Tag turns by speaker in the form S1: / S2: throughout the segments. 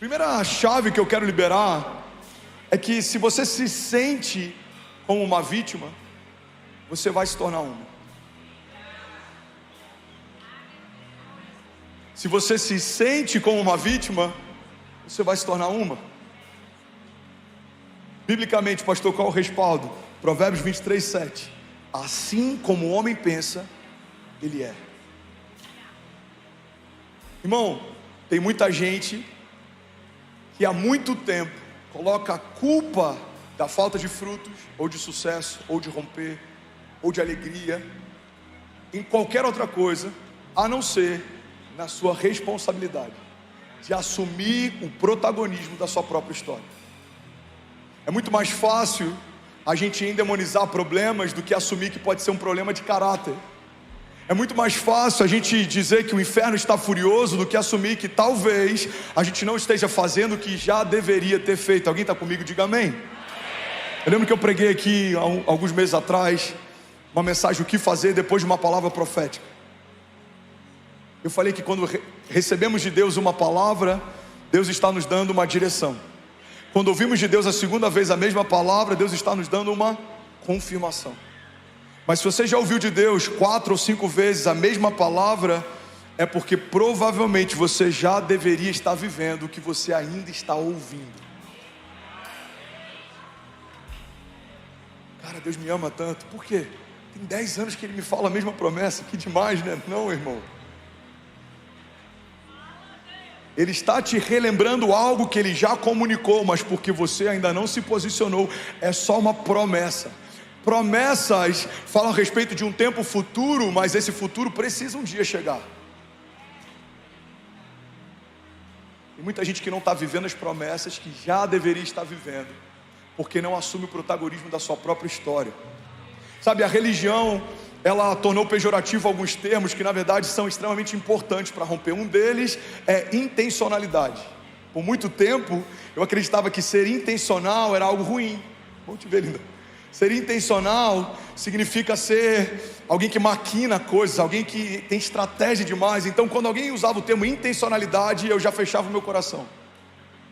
S1: Primeira chave que eu quero liberar é que se você se sente como uma vítima, você vai se tornar uma. Se você se sente como uma vítima, você vai se tornar uma. Biblicamente, pastor, qual é o respaldo? Provérbios 23:7. Assim como o homem pensa, ele é. Irmão, tem muita gente que há muito tempo coloca a culpa da falta de frutos, ou de sucesso, ou de romper, ou de alegria, em qualquer outra coisa, a não ser na sua responsabilidade de assumir o protagonismo da sua própria história. É muito mais fácil a gente endemonizar problemas do que assumir que pode ser um problema de caráter. É muito mais fácil a gente dizer que o inferno está furioso do que assumir que talvez a gente não esteja fazendo o que já deveria ter feito. Alguém está comigo? Diga amém. Eu lembro que eu preguei aqui alguns meses atrás uma mensagem, o que fazer depois de uma palavra profética. Eu falei que quando recebemos de Deus uma palavra, Deus está nos dando uma direção. Quando ouvimos de Deus a segunda vez a mesma palavra, Deus está nos dando uma confirmação. Mas se você já ouviu de Deus 4 ou 5 vezes a mesma palavra, é porque provavelmente você já deveria estar vivendo o que você ainda está ouvindo. Cara, Deus me ama tanto. Por quê? Tem 10 anos que Ele me fala a mesma promessa. Que demais, né? Não, irmão. Ele está te relembrando algo que Ele já comunicou, mas porque você ainda não se posicionou, é só uma promessa. Promessas falam a respeito de um tempo futuro, mas esse futuro precisa um dia chegar. Tem muita gente que não está vivendo as promessas que já deveria estar vivendo, porque não assume o protagonismo da sua própria história. Sabe, a religião, ela tornou pejorativo alguns termos que na verdade são extremamente importantes para romper. Um deles é intencionalidade. Por muito tempo eu acreditava que ser intencional era algo ruim. Vamos te ver, linda. Ser intencional significa ser alguém que maquina coisas, alguém que tem estratégia demais. Então quando alguém usava o termo intencionalidade, eu já fechava o meu coração.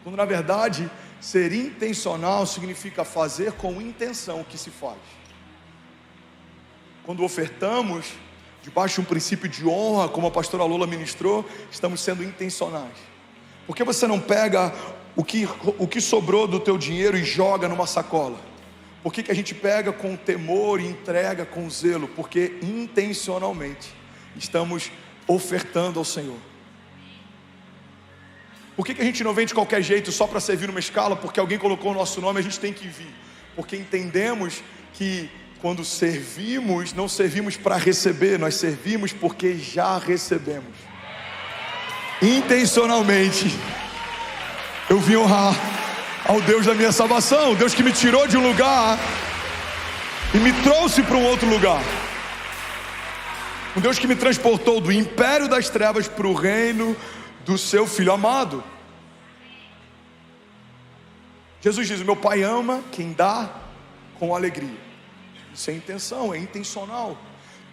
S1: Quando na verdade ser intencional significa fazer com intenção o que se faz. Quando ofertamos debaixo de um princípio de honra, como a pastora Lola ministrou, estamos sendo intencionais. Por que você não pega o que sobrou do teu dinheiro e joga numa sacola? Por que a gente pega com temor e entrega com zelo? Porque intencionalmente estamos ofertando ao Senhor. Por que a gente não vem de qualquer jeito só para servir numa escala? Porque alguém colocou o nosso nome, a gente tem que vir. Porque entendemos que quando servimos, não servimos para receber, nós servimos porque já recebemos. Intencionalmente eu vim honrar ao Deus da minha salvação, o Deus que me tirou de um lugar e me trouxe para um outro lugar. Um Deus que me transportou do império das trevas para o reino do seu Filho amado. Jesus diz: o meu Pai ama quem dá com alegria. Isso é intenção, é intencional.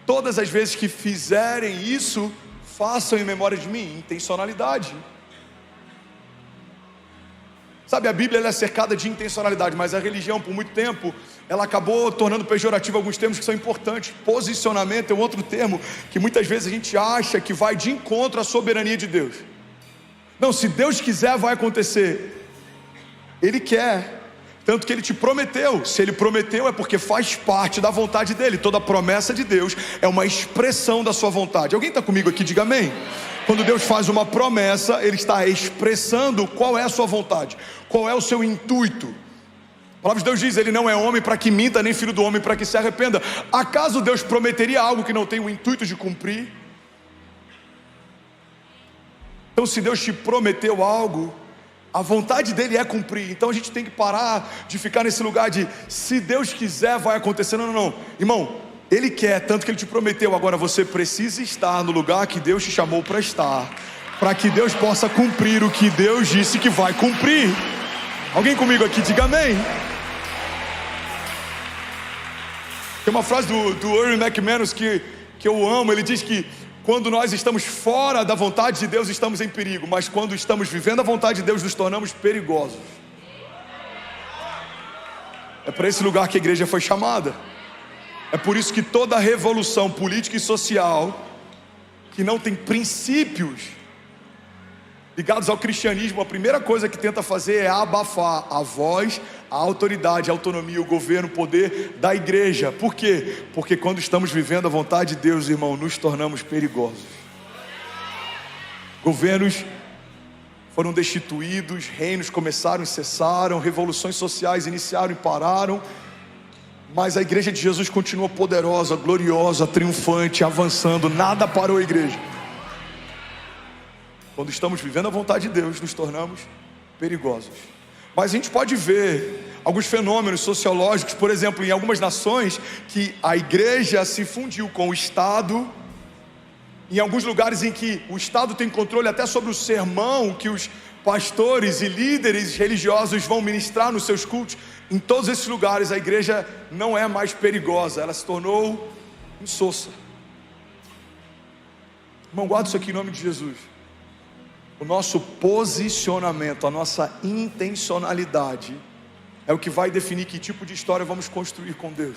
S1: Todas as vezes que fizerem isso, façam em memória de mim. Intencionalidade. Sabe, a Bíblia ela é cercada de intencionalidade, mas a religião por muito tempo ela acabou tornando pejorativo alguns termos que são importantes. Posicionamento é um outro termo que muitas vezes a gente acha que vai de encontro à soberania de Deus. Não, se Deus quiser vai acontecer. Ele quer, tanto que Ele te prometeu. Se Ele prometeu é porque faz parte da vontade dEle. Toda promessa de Deus é uma expressão da sua vontade. Alguém está comigo aqui? Diga amém. Quando Deus faz uma promessa, Ele está expressando qual é a sua vontade, qual é o seu intuito. A palavra de Deus diz: Ele não é homem para que minta, nem filho do homem para que se arrependa. Acaso Deus prometeria algo que não tem o intuito de cumprir? Então se Deus te prometeu algo, a vontade dEle é cumprir. Então a gente tem que parar de ficar nesse lugar de se Deus quiser vai acontecer. Não, irmão, Ele quer, tanto que Ele te prometeu. Agora você precisa estar no lugar que Deus te chamou para estar, para que Deus possa cumprir o que Deus disse que vai cumprir. Alguém comigo aqui? Diga amém. Tem uma frase do Erwin McManus que eu amo. Ele diz que quando nós estamos fora da vontade de Deus, estamos em perigo, mas quando estamos vivendo a vontade de Deus, nos tornamos perigosos. É para esse lugar que a igreja foi chamada. É por isso que toda revolução política e social que não tem princípios ligados ao cristianismo, a primeira coisa que tenta fazer é abafar a voz, a autoridade, a autonomia, o governo, o poder da igreja. Por quê? Porque quando estamos vivendo a vontade de Deus, irmão, nos tornamos perigosos. Governos foram destituídos, reinos começaram e cessaram, revoluções sociais iniciaram e pararam, mas a igreja de Jesus continua poderosa, gloriosa, triunfante, avançando. Nada parou a igreja. Quando estamos vivendo a vontade de Deus, nos tornamos perigosos. Mas a gente pode ver alguns fenômenos sociológicos, por exemplo, em algumas nações, que a igreja se fundiu com o Estado. Em alguns lugares em que o Estado tem controle até sobre o sermão que os pastores e líderes religiosos vão ministrar nos seus cultos. Em todos esses lugares a igreja não é mais perigosa, ela se tornou insossa. Irmão, guarda isso aqui em nome de Jesus. O nosso posicionamento, a nossa intencionalidade é o que vai definir que tipo de história vamos construir com Deus.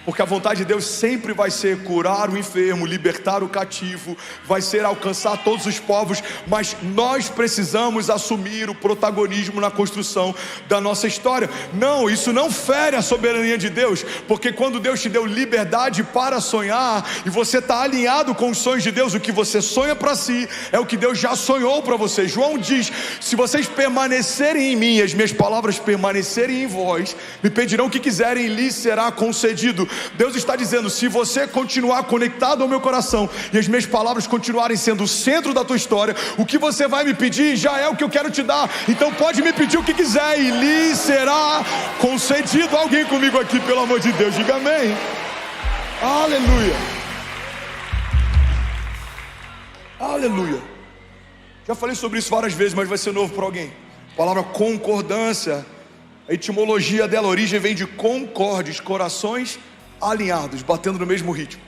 S1: Porque a vontade de Deus sempre vai ser curar o enfermo, libertar o cativo, vai ser alcançar todos os povos, mas nós precisamos assumir o protagonismo na construção da nossa história. Não, isso não fere a soberania de Deus, porque quando Deus te deu liberdade para sonhar, e você está alinhado com os sonhos de Deus, o que você sonha para si, é o que Deus já sonhou para você. João diz, se vocês permanecerem em mim, as minhas palavras permanecerem em vós, me pedirão o que quiserem e lhes será concedido. Deus está dizendo, se você continuar conectado ao meu coração e as minhas palavras continuarem sendo o centro da tua história, o que você vai me pedir já é o que eu quero te dar. Então pode me pedir o que quiser e lhe será concedido. Alguém comigo aqui, pelo amor de Deus, diga amém. Aleluia. Aleluia. Já falei sobre isso várias vezes, mas vai ser novo para alguém. A palavra concordância, a etimologia dela, a origem vem de concordes, corações alinhados, batendo no mesmo ritmo.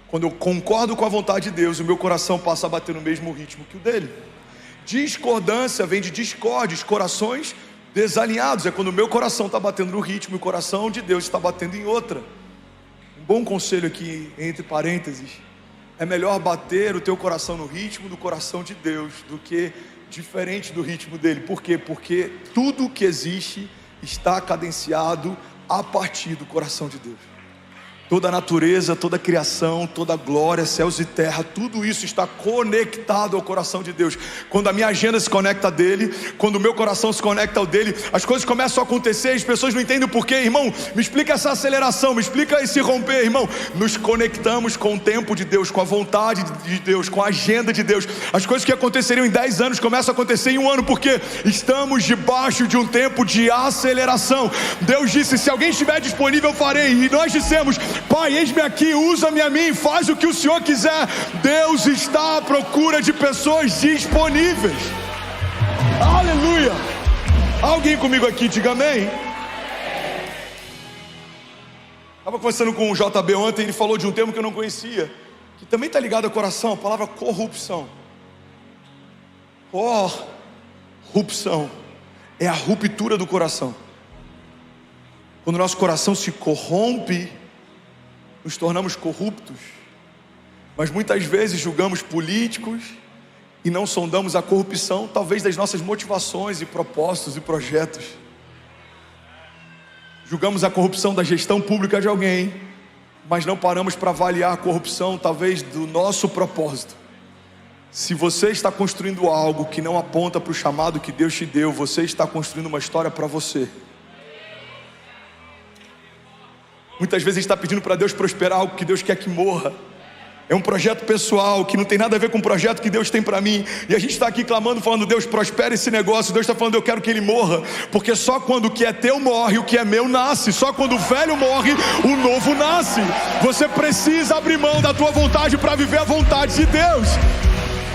S1: Quando eu concordo com a vontade de Deus, o meu coração passa a bater no mesmo ritmo que o dele. Discordância vem de discordes, corações desalinhados. É quando o meu coração está batendo no ritmo e o coração de Deus está batendo em outra. Um bom conselho aqui, entre parênteses, é melhor bater o teu coração no ritmo do coração de Deus do que diferente do ritmo dele. Por quê? Porque tudo que existe está cadenciado a partir do coração de Deus. Toda a natureza, toda a criação, toda a glória, céus e terra, tudo isso está conectado ao coração de Deus. Quando a minha agenda se conecta a dele, quando o meu coração se conecta ao dele, as coisas começam a acontecer, as pessoas não entendem o porquê. Irmão, me explica essa aceleração, me explica esse romper, irmão. Nos conectamos com o tempo de Deus, com a vontade de Deus, com a agenda de Deus. As coisas que aconteceriam em 10 anos começam a acontecer em um ano, porque estamos debaixo de um tempo de aceleração. Deus disse, se alguém estiver disponível eu farei, e nós dissemos, Pai, eis-me aqui, usa-me a mim, faz o que o Senhor quiser. Deus está à procura de pessoas disponíveis. Aleluia. Alguém comigo aqui, diga amém. Estava conversando com o JB ontem, ele falou de um termo que eu não conhecia, que também está ligado ao coração, a palavra corrupção. Corrupção é a ruptura do coração. Quando o nosso coração se corrompe, nos tornamos corruptos. Mas muitas vezes julgamos políticos e não sondamos a corrupção, talvez das nossas motivações e propósitos e projetos. Julgamos a corrupção da gestão pública de alguém, mas não paramos para avaliar a corrupção talvez do nosso propósito. Se você está construindo algo que não aponta para o chamado que Deus te deu, você está construindo uma história para você. Muitas vezes a gente está pedindo para Deus prosperar algo que Deus quer que morra. É um projeto pessoal que não tem nada a ver com o projeto que Deus tem para mim. E a gente está aqui clamando, falando, Deus, prospera esse negócio. Deus está falando, eu quero que ele morra. Porque só quando o que é teu morre, o que é meu nasce. Só quando o velho morre, o novo nasce. Você precisa abrir mão da tua vontade para viver a vontade de Deus.